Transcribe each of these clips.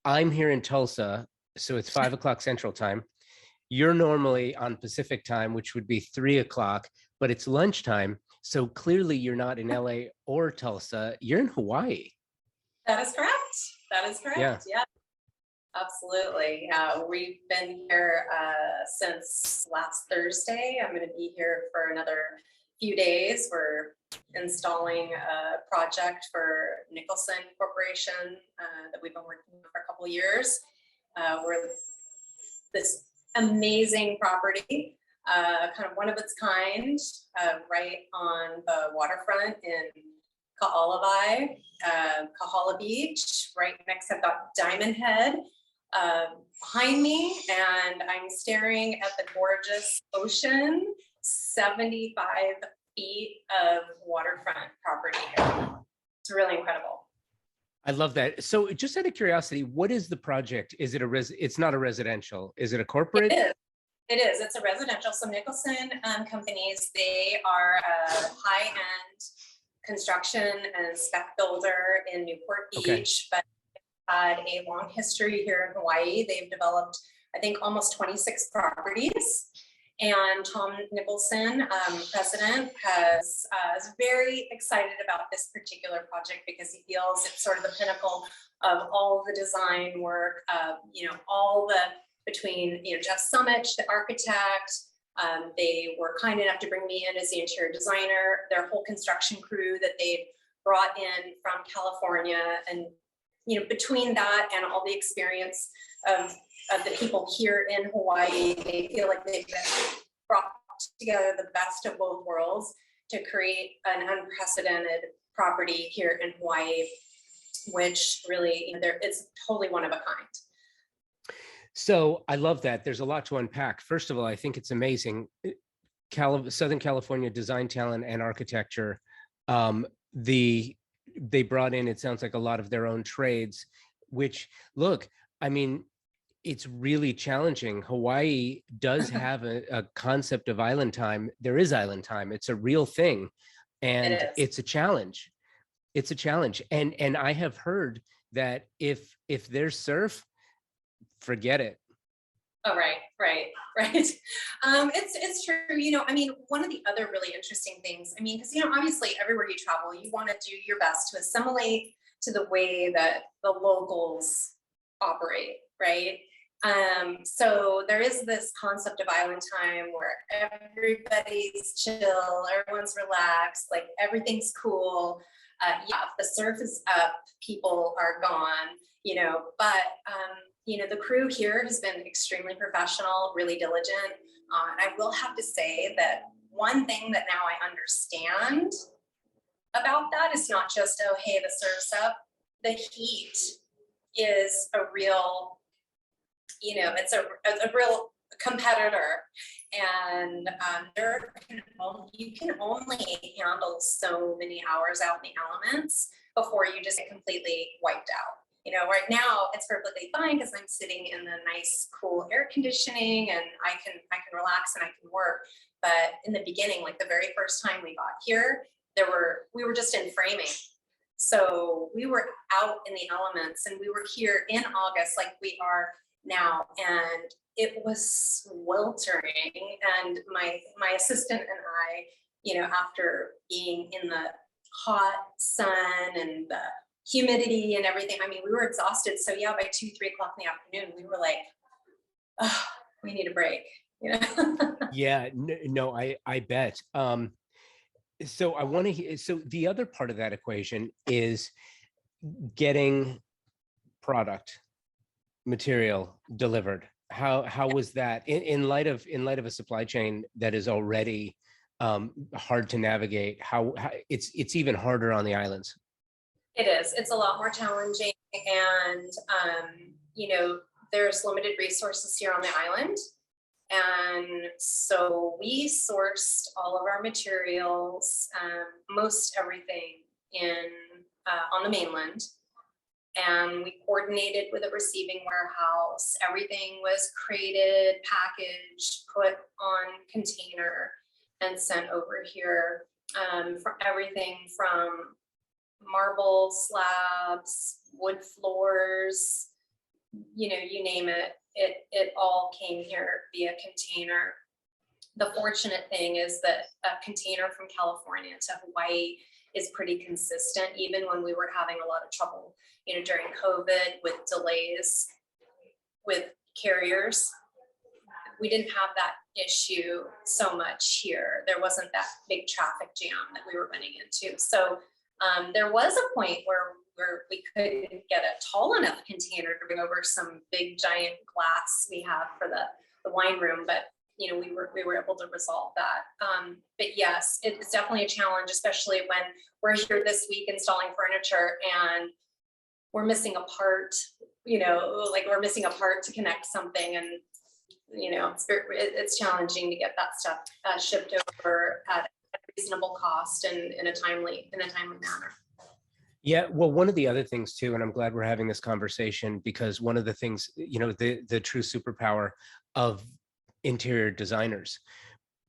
I'm here in Tulsa, so it's 5 o'clock Central Time. You're normally on Pacific Time, which would be 3 o'clock, but it's lunchtime. So clearly you're not in LA or Tulsa. You're in Hawaii. That is correct. That is Yeah. correct. Yeah, absolutely. We've been here since last Thursday. I'm going to be here for another few days. We're installing a project for Nicholson Corporation that we've been working on for a couple of years. We're this amazing property, kind of one of its kind, right on the waterfront in Kahala Beach, right next. I've got Diamond Head behind me, and I'm staring at the gorgeous ocean, 75 feet of waterfront property here. It's really incredible. I love that. So just out of curiosity, what is the project? Is it it's not a residential, is it a corporate? It is. It's a residential. So Nicholson companies, they are a high-end construction and spec builder in Newport Beach, but had a long history here in Hawaii. They've developed, I think, almost 26 properties. And Tom Nicholson, president, is very excited about this particular project because he feels it's sort of the pinnacle of all the design work, all the between, Jeff Summich, the architect. They were kind enough to bring me in as the interior designer, their whole construction crew that they've brought in from California. And, between that and all the experience of the people here in Hawaii, they feel like they've brought together the best of both worlds to create an unprecedented property here in Hawaii, which really, it's totally one of a kind. So I love that. There's a lot to unpack. First of all, I think it's amazing. Southern California design talent and architecture. They brought in, it sounds like, a lot of their own trades, which, look, I mean, it's really challenging. Hawaii does have a concept of island time. There is island time. It's a real thing. And it's a challenge. It's a challenge. And I have heard that if there's surf, forget it. Oh, right. It's true. One of the other really interesting things, because, obviously everywhere you travel, you want to do your best to assimilate to the way that the locals operate, right? So there is this concept of island time where everybody's chill, everyone's relaxed, like everything's cool. If the surf is up, people are gone, but the crew here has been extremely professional, really diligent. And I will have to say that one thing that now I understand about that is not just, oh, hey, the surf's up. The heat is a real, it's a real competitor. And you can only handle so many hours out in the elements before you just get completely wiped out. Right now it's perfectly fine because I'm sitting in the nice, cool air conditioning and I can relax and I can work. But in the beginning, like the very first time we got here, we were just in framing. So we were out in the elements and we were here in August, like we are now. And it was sweltering. And my assistant and I, after being in the hot sun and the humidity and everything, we were exhausted. So yeah, by 2-3 o'clock in the afternoon, we were like, oh, we need a break. Yeah, no, I bet. So I want to hear, so the other part of that equation is getting product material delivered. How was that in light of a supply chain that is already hard to navigate? How it's even harder on the islands. It is. It's a lot more challenging, and there's limited resources here on the island, and so we sourced all of our materials, most everything on the mainland, and we coordinated with a receiving warehouse. Everything was crated, packaged, put on container, and sent over here. For everything from marble slabs, wood floors, you name it, it all came here via container. The fortunate thing is that a container from California to Hawaii is pretty consistent, even when we were having a lot of trouble, during COVID with delays with carriers. We didn't have that issue so much here. There wasn't that big traffic jam that we were running into. So there was a point where we couldn't get a tall enough container to bring over some big giant glass we have for the wine room, but we were able to resolve that. But yes, it's definitely a challenge, especially when we're here this week installing furniture and we're missing a part, like we're missing a part to connect something, and it's challenging to get that stuff shipped over at a reasonable cost and in a timely manner. Yeah, well, one of the other things too, and I'm glad we're having this conversation, because one of the things, the true superpower of interior designers,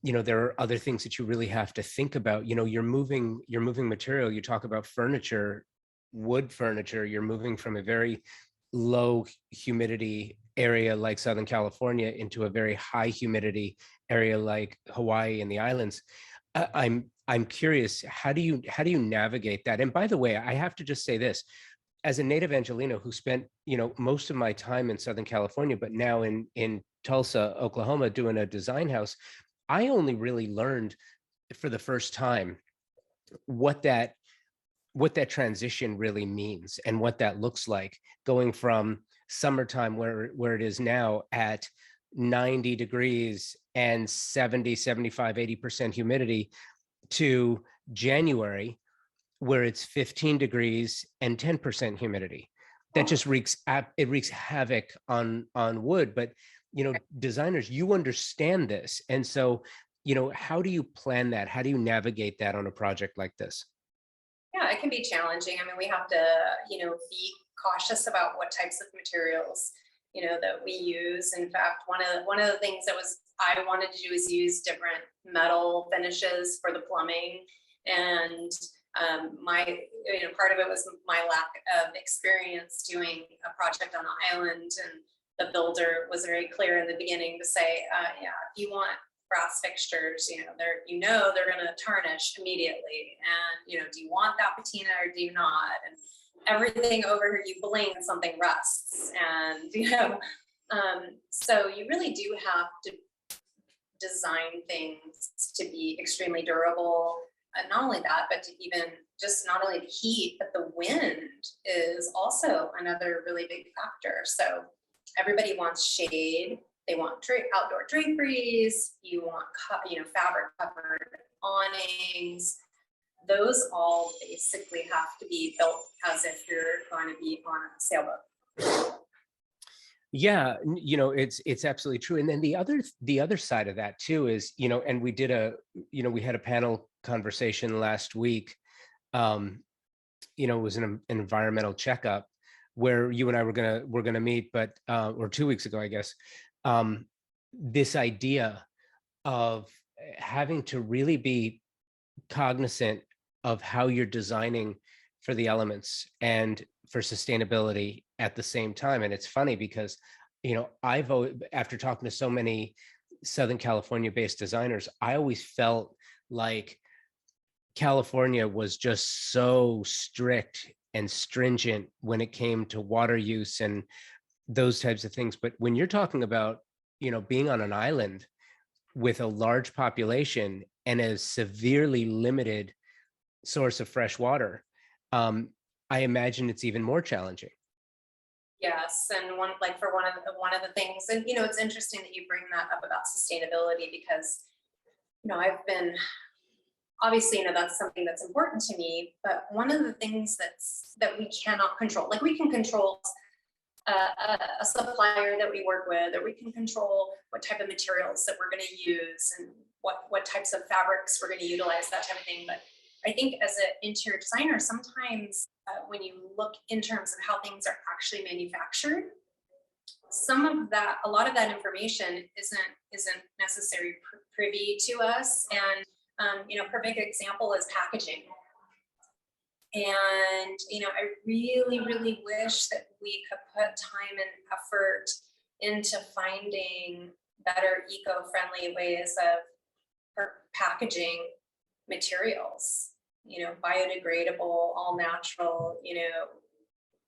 there are other things that you really have to think about. You're moving material. You talk about furniture, wood furniture. You're moving from a very low humidity area like Southern California into a very high humidity area like Hawaii and the islands. I'm curious, how do you navigate that? And by the way, I have to just say this, as a native Angelino who spent, most of my time in Southern California, but now in Tulsa, Oklahoma, doing a design house, I only really learned for the first time what that transition really means and what that looks like, going from summertime where it is now at 90 degrees and 70, 75, 80% humidity, to January where it's 15 degrees and 10% humidity. That just wreaks havoc on wood. But designers, you understand this, and so how do you plan that? How do you navigate that on a project like this? Yeah, it can be challenging. I mean, we have to be cautious about what types of materials that we use. In fact, one of the things I wanted to do is use different metal finishes for the plumbing, and my part of it was my lack of experience doing a project on the island, and the builder was very clear in the beginning to say, yeah, if you want brass fixtures, they're going to tarnish immediately, and do you want that patina or do you not? And everything over here, you blink and something rusts, and so you really do have to design things to be extremely durable. And not only that, but to even just not only the heat, but the wind is also another really big factor. So everybody wants shade. They want outdoor draperies. You want fabric covered awnings. Those all basically have to be built as if you're going to be on a sailboat. Yeah, it's absolutely true. And then the other side of that too is, and we did we had a panel conversation last week. It was an environmental checkup where you and I were gonna meet, but or 2 weeks ago, I guess. This idea of having to really be cognizant of how you're designing for the elements and for sustainability at the same time. And it's funny because, after talking to so many Southern California based designers, I always felt like California was just so strict and stringent when it came to water use and those types of things. But when you're talking about, being on an island with a large population and a severely limited source of fresh water, I imagine it's even more challenging. Yes, and one of the things, and it's interesting that you bring that up about sustainability, because I've been obviously that's something that's important to me, but one of the things that we cannot control, like we can control a supplier that we work with, or we can control what type of materials that we're going to use and what types of fabrics we're going to utilize, that type of thing. But I think as an interior designer, sometimes when you look in terms of how things are actually manufactured, a lot of that information isn't necessarily privy to us. And perfect example is packaging. And, I really, really wish that we could put time and effort into finding better eco-friendly ways of packaging materials, biodegradable, all natural,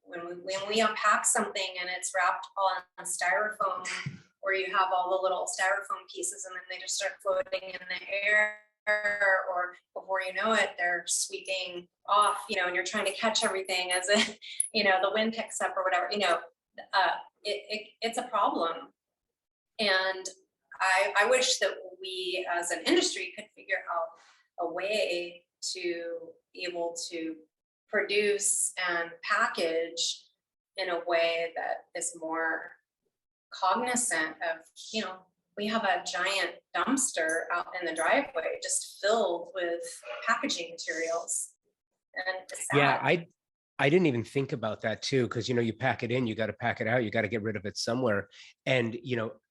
when we unpack something and it's wrapped on styrofoam, or you have all the little styrofoam pieces and then they just start floating in the air, or before you know it, they're sweeping off, and you're trying to catch everything as it, the wind picks up or whatever, it's a problem. And I wish that we as an industry could figure out a way to be able to produce and package in a way that is more cognizant of, we have a giant dumpster out in the driveway just filled with packaging materials. And it's sad. Yeah, I didn't even think about that too, because you pack it in, you got to pack it out, you got to get rid of it somewhere. And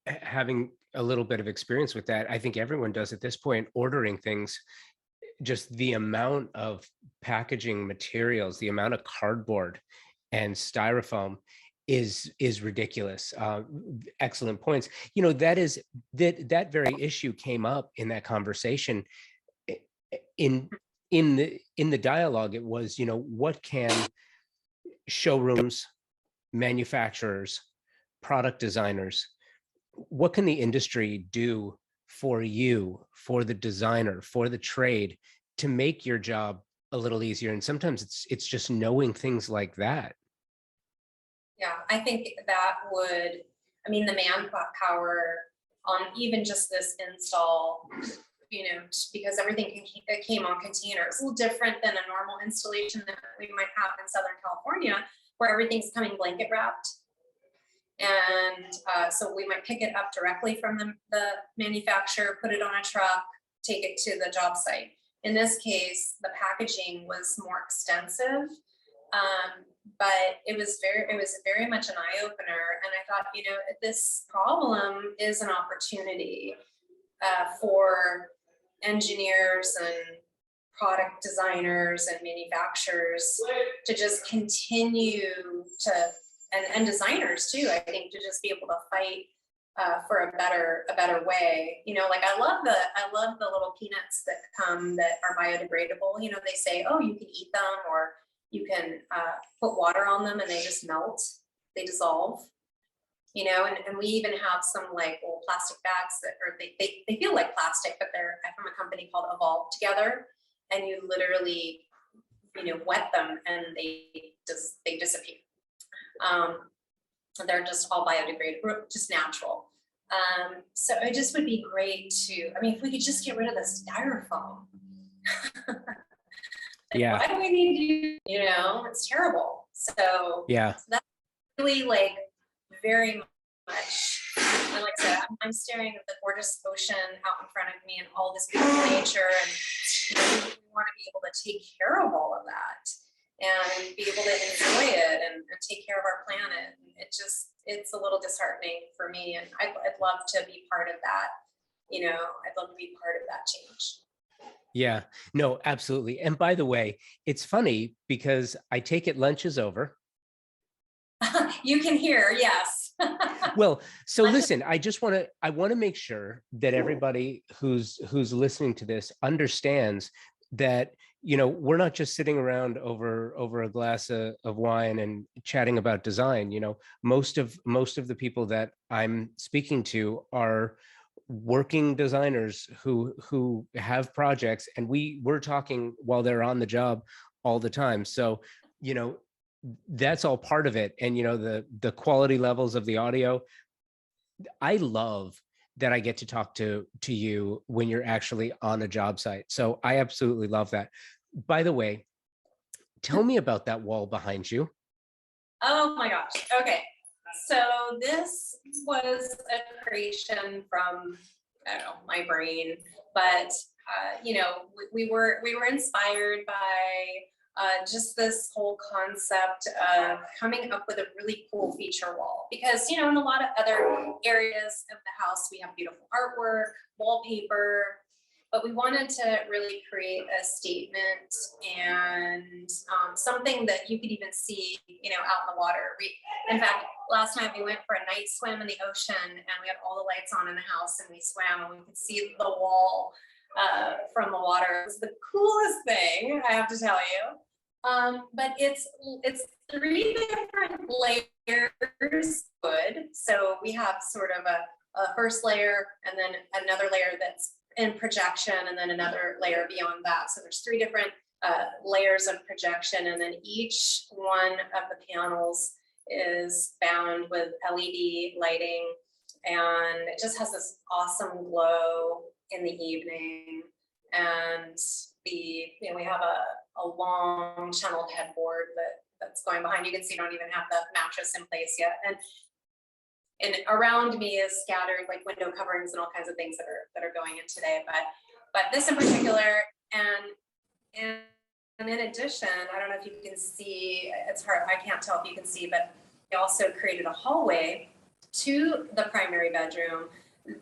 having a little bit of experience with that, I think everyone does at this point, ordering things, just the amount of packaging materials, the amount of cardboard and styrofoam is ridiculous. Excellent points. That very issue came up in that conversation. In the dialogue, it was, what can showrooms, manufacturers, product designers, what can the industry do for you, for the designer, for the trade, to make your job a little easier? And sometimes it's just knowing things like that. Yeah, I think that would, the manpower on even just this install, because everything came on containers, a little different than a normal installation that we might have in Southern California, where everything's coming blanket wrapped. And so we might pick it up directly from the manufacturer, put it on a truck, take it to the job site. In this case, the packaging was more extensive, but it was very much an eye opener. And I thought, this problem is an opportunity for engineers and product designers and manufacturers to just continue to, and designers too, I think, to just be able to fight for a better way. Like I love the little peanuts that come that are biodegradable. They say, oh, you can eat them, or you can put water on them and they just melt, they dissolve. And we even have some like old plastic bags that are, they feel like plastic, but they're from a company called Evolve Together, and you literally, wet them and they disappear. They're just all biodegradable, just natural. So it just would be great to, if we could just get rid of the styrofoam. Yeah. Why do we need you? It's terrible. So yeah, so that's really like very much. And like I said, I'm staring at the gorgeous ocean out in front of me and all this beautiful nature, and we want to be able to take care of all of that and be able to enjoy it and take care of our planet. It's a little disheartening for me, and I'd love to be part of that. I'd love to be part of that change. Yeah, no, absolutely. And by the way, it's funny because I take it lunch is over. You can hear, yes. Well, so listen, I want to make sure that everybody who's listening to this understands that, we're not just sitting around over a glass of wine and chatting about design. Most of the people that I'm speaking to are working designers who have projects, and we're talking while they're on the job all the time. So, that's all part of it. And, the quality levels of the audio, I love that I get to talk to you when you're actually on a job site. So I absolutely love that. By the way, tell me about that wall behind you. Oh my gosh. Okay. So this was a creation from, I don't know, my brain, but we were inspired by just this whole concept of coming up with a really cool feature wall, because in a lot of other areas of the house we have beautiful artwork, wallpaper, but we wanted to really create a statement and something that you could even see, out in the water. In fact, last night we went for a night swim in the ocean, and we had all the lights on in the house, and we swam, and we could see the wall from the water. It was the coolest thing, I have to tell you. But it's 3 different layers wood. So we have sort of a first layer, and then another layer that's in projection, and then another layer beyond that. So there's 3 different layers of projection, and then each one of the panels is bound with LED lighting, and it just has this awesome glow in the evening. And we have a long channeled headboard that's going behind. You can see, you don't even have the mattress in place yet. And around me is scattered like window coverings and all kinds of things that are going in today. But this in particular, and in addition, I don't know if you can see, it's hard, I can't tell if you can see, but we also created a hallway to the primary bedroom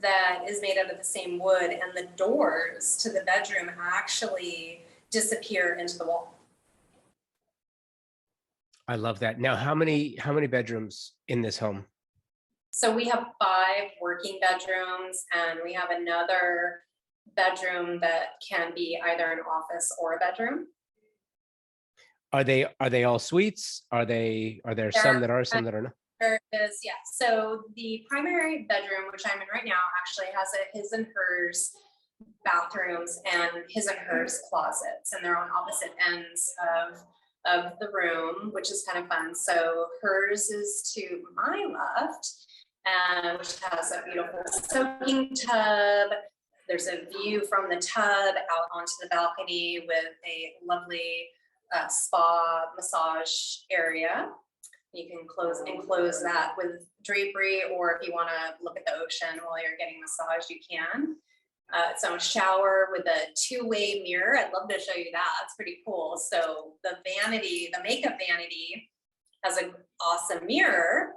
that is made out of the same wood, and the doors to the bedroom actually disappear into the wall. I love that. Now, how many bedrooms in this home? So we have 5 working bedrooms, and we have another bedroom that can be either an office or a bedroom. Are they all suites? Are there some that are, some that are not? There is, yeah. So the primary bedroom, which I'm in right now, actually has a his and hers bathrooms and his and hers closets, and they're on opposite ends of the room, which is kind of fun. So hers is to my left, which has a beautiful soaking tub. There's a view from the tub out onto the balcony with a lovely spa massage area. You can enclose that with drapery, or if you want to look at the ocean while you're getting massaged, you can. Its own shower with a 2-way mirror. I'd love to show you that. It's pretty cool. So the makeup vanity has an awesome mirror,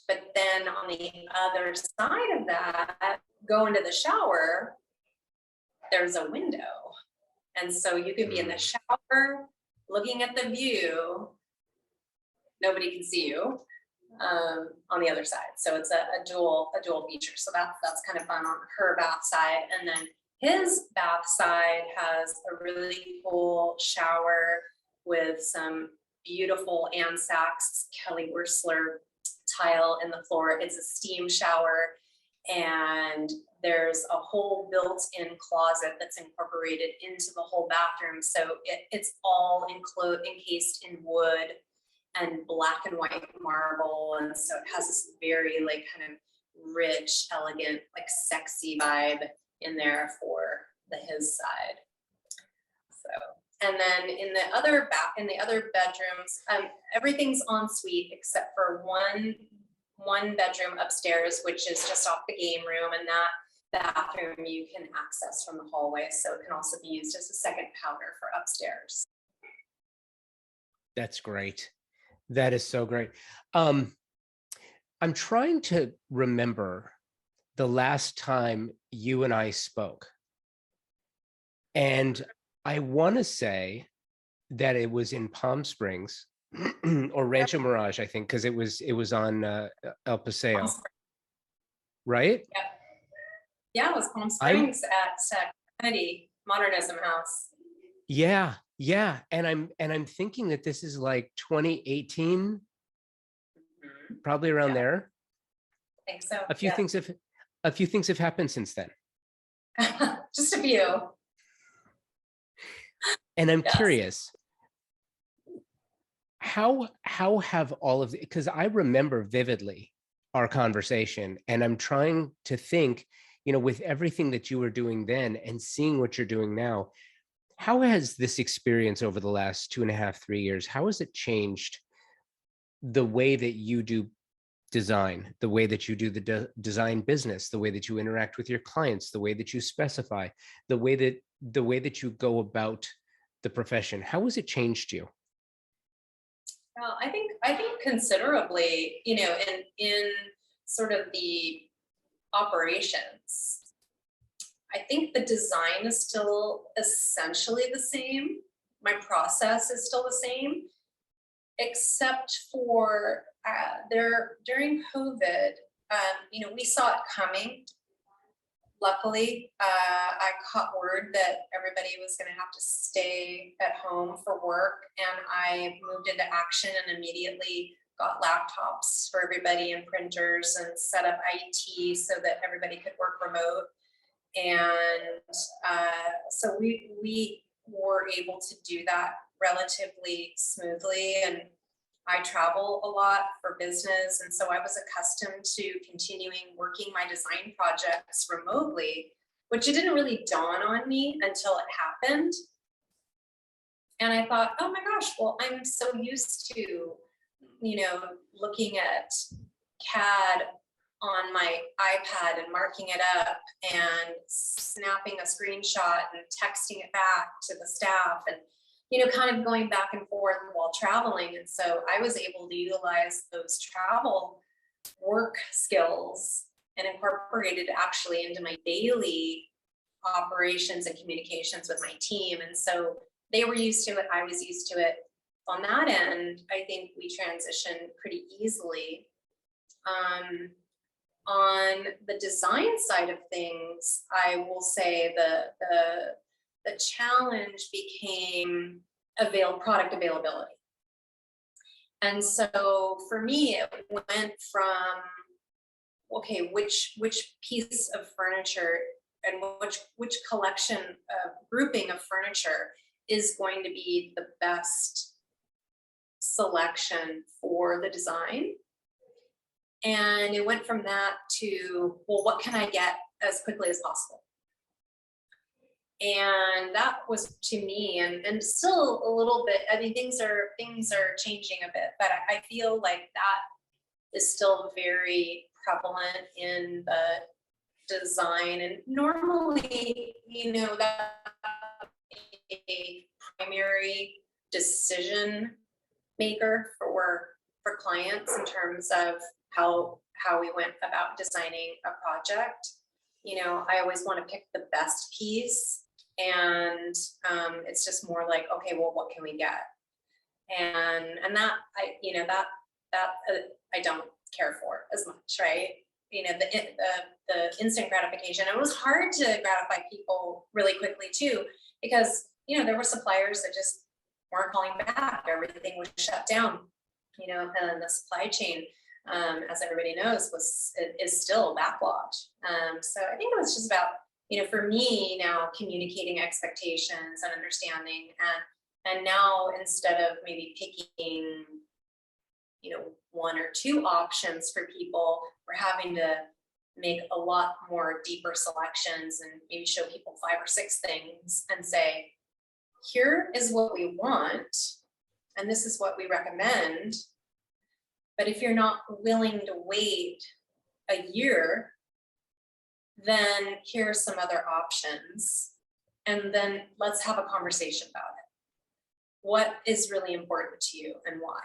but then on the other side of that, go into the shower, there's a window. And so you can be in the shower looking at the view. Nobody can see you on the other side. So it's a dual feature. So that's kind of fun on her bath side. And then his bath side has a really cool shower with some beautiful Ann Sachs Kelly Wearstler tile in the floor. It's a steam shower, and there's a whole built-in closet that's incorporated into the whole bathroom. So it's all encased in wood and black and white marble, and so it has this very kind of rich, elegant, sexy vibe in there for his side. So, and then in the other bedrooms, everything's en suite except for one bedroom upstairs, which is just off the game room, and that bathroom you can access from the hallway, so it can also be used as a second powder for upstairs. That's great. That is so great. I'm trying to remember the last time you and I spoke. And I want to say that it was in Palm Springs or Rancho Mirage, I think, because it was on El Paseo, right? Yeah, it was Palm Springs at Kennedy Modernism House. Yeah. And I'm thinking that this is like 2018, probably around there. I think so. A few things have happened since then. Just a few. And I'm curious, how have all of because I remember vividly our conversation, and I'm trying to think, with everything that you were doing then and seeing what you're doing now, how has this experience over the last 2.5, 3 years, how has it changed the way that you do design, the way that you do the design business, the way that you interact with your clients, the way that you specify, the way that you go about the profession? How has it changed you? Well, I think considerably, in sort of the operations. I think the design is still essentially the same. My process is still the same, except for during COVID, we saw it coming. Luckily, I caught word that everybody was going to have to stay at home for work, and I moved into action and immediately got laptops for everybody and printers and set up IT so that everybody could work remote. And so we were able to do that relatively smoothly. And I travel a lot for business, and so I was accustomed to continuing working my design projects remotely, which it didn't really dawn on me until it happened. And I thought, oh my gosh, well, I'm so used to, looking at CAD on my iPad and marking it up and snapping a screenshot and texting it back to the staff, and kind of going back and forth while traveling. And so I was able to utilize those travel work skills and incorporate it actually into my daily operations and communications with my team. And so they were used to it. I was used to it. On that end, I think we transitioned pretty easily. On the design side of things, I will say the challenge became product availability. And so for me, it went from, okay, which piece of furniture and which collection grouping of furniture is going to be the best selection for the design. And it went from that to, well, what can I get as quickly as possible? And that was to me, and still a little bit, I mean, things are changing a bit, but I feel like that is still very prevalent in the design. And normally, that a primary decision maker for clients in terms of how we went about designing a project. I always want to pick the best piece, and it's just more like, okay, well, what can we get? And that I don't care for as much, right? The instant gratification. It was hard to gratify people really quickly too, because there were suppliers that just weren't calling back. Everything was shut down. And the supply chain, as everybody knows, is still backlogged. So I think it was just about, for me now, communicating expectations and understanding, and now instead of maybe picking, one or two options for people, we're having to make a lot more deeper selections and maybe show people 5 or 6 things and say, here is what we want, and this is what we recommend. But if you're not willing to wait a year, then here are some other options. And then let's have a conversation about it. What is really important to you and why?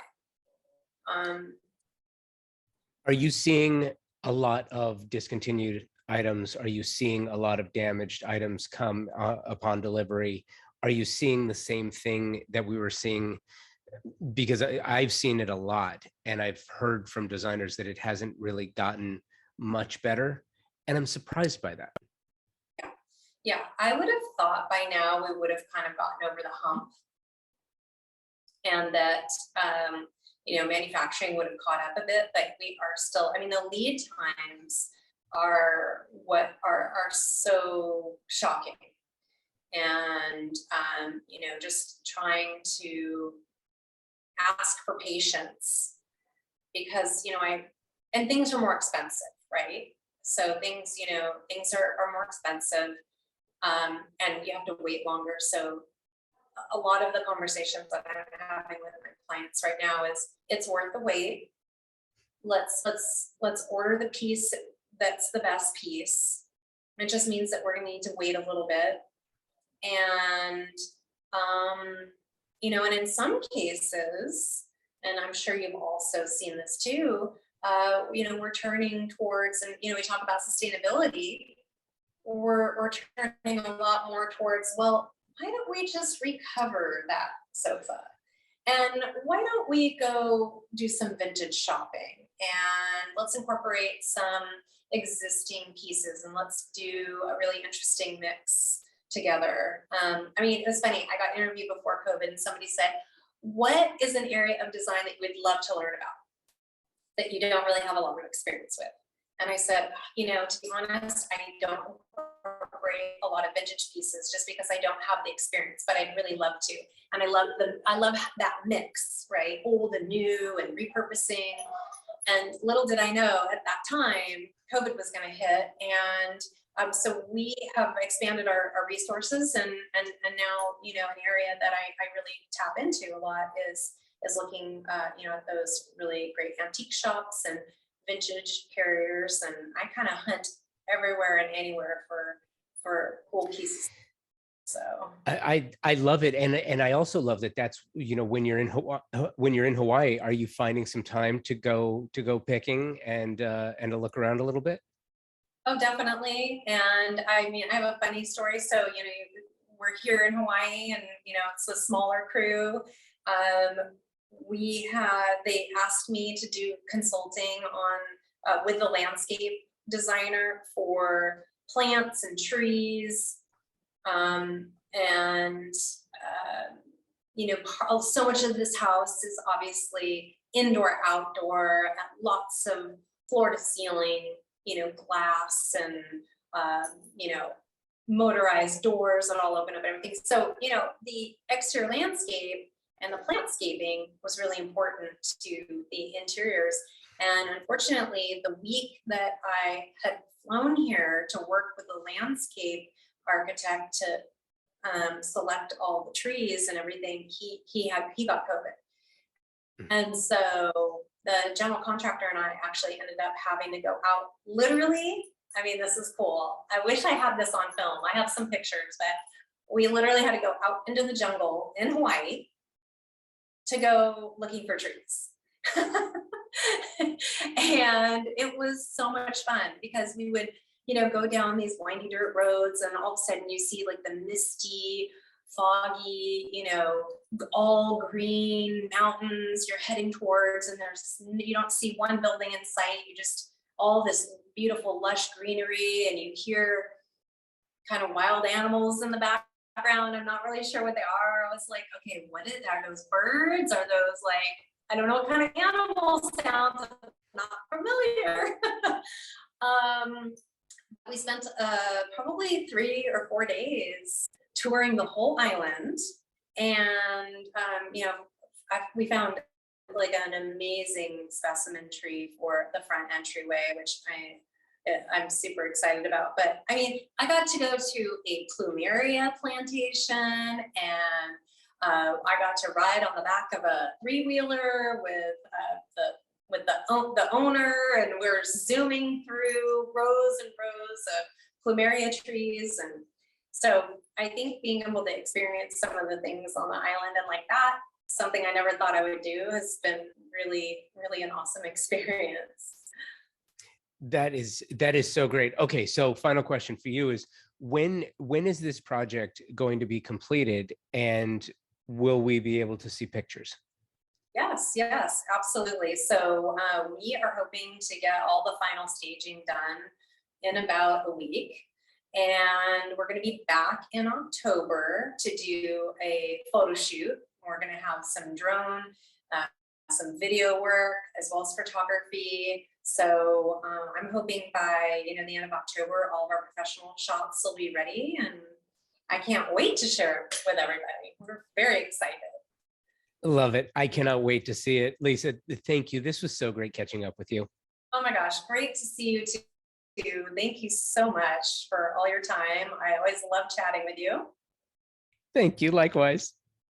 Are you seeing a lot of discontinued items? Are you seeing a lot of damaged items come upon delivery? Are you seeing the same thing that we were seeing? Because I've seen it a lot, and I've heard from designers that it hasn't really gotten much better, and I'm surprised by that. Yeah, I would have thought by now we would have kind of gotten over the hump, and that manufacturing would have caught up a bit, but we are still, the lead times are so shocking. And just trying to ask for patience, because and things are more expensive, right? So things are more expensive, and you have to wait longer. So a lot of the conversations that I'm having with my clients right now is, it's worth the wait. Let's order the piece that's the best piece. It just means that we're going to need to wait a little bit. And and in some cases, and I'm sure you've also seen this too, we're turning towards, and we talk about sustainability. we're turning a lot more towards, well, why don't we just recover that sofa? And why don't we go do some vintage shopping and let's incorporate some existing pieces and let's do a really interesting mix together. I mean, it was funny. I got interviewed before COVID and somebody said, what is an area of design that you would love to learn about that you don't really have a lot of experience with? And I said, you know, to be honest, I don't incorporate a lot of vintage pieces just because I don't have the experience, but I'd really love to. And I love that mix, right? Old and new and repurposing. And little did I know at that time, COVID was going to hit. And so we have expanded our resources and now, you know, an area that I really tap into a lot is looking, you know, at those really great antique shops and vintage carriers. And I kind of hunt everywhere and anywhere for cool pieces. So I love it, and I also love that. That's, you know, when you're in Hawaii, are you finding some time to go picking and to look around a little bit? oh, definitely. And I mean, I have a funny story. So, you know, we're here in Hawaii and, you know, it's a smaller crew. They asked me to do consulting on with the landscape designer for plants and trees. You know, so much of this house is obviously indoor, outdoor, lots of floor to ceiling, you know, glass and, you know, motorized doors that all open up and everything. So, you know, the exterior landscape and the plantscaping was really important to the interiors. And unfortunately, the week that I had flown here to work with the landscape architect to select all the trees and everything, he got COVID. And so the general contractor and I actually ended up having to go out literally. I mean, this is cool. I wish I had this on film. I have some pictures, but we literally had to go out into the jungle in Hawaii to go looking for trees. And it was so much fun because we would, you know, go down these windy dirt roads and all of a sudden you see like the misty, foggy, you know, all green mountains you're heading towards, and you don't see one building in sight. You just all this beautiful lush greenery, and you hear kind of wild animals in the background. I'm not really sure what they are. I was like, okay, are those birds? Are those like, I don't know what kind of animal sounds, I'm not familiar. We spent probably 3 or 4 days touring the whole island, and you know, we found like an amazing specimen tree for the front entryway, which I'm super excited about. But I mean, I got to go to a plumeria plantation, and I got to ride on the back of a 3-wheeler with the owner, and we're zooming through rows and rows of plumeria trees. And so I think being able to experience some of the things on the island and like that, something I never thought I would do, has been really, really an awesome experience. That is so great. Okay, so final question for you is, when is this project going to be completed, and will we be able to see pictures? Yes, absolutely. So we are hoping to get all the final staging done in about a week. And we're going to be back in October to do a photo shoot. We're going to have some drone, some video work, as well as photography. So I'm hoping by, you know, the end of October, all of our professional shots will be ready, and I can't wait to share it with everybody. We're very excited. Love it. I cannot wait to see it. Lisa, thank you. This was so great catching up with you. Oh my gosh, great to see you too. Thank you so much for all your time. I always love chatting with you. Thank you. Likewise.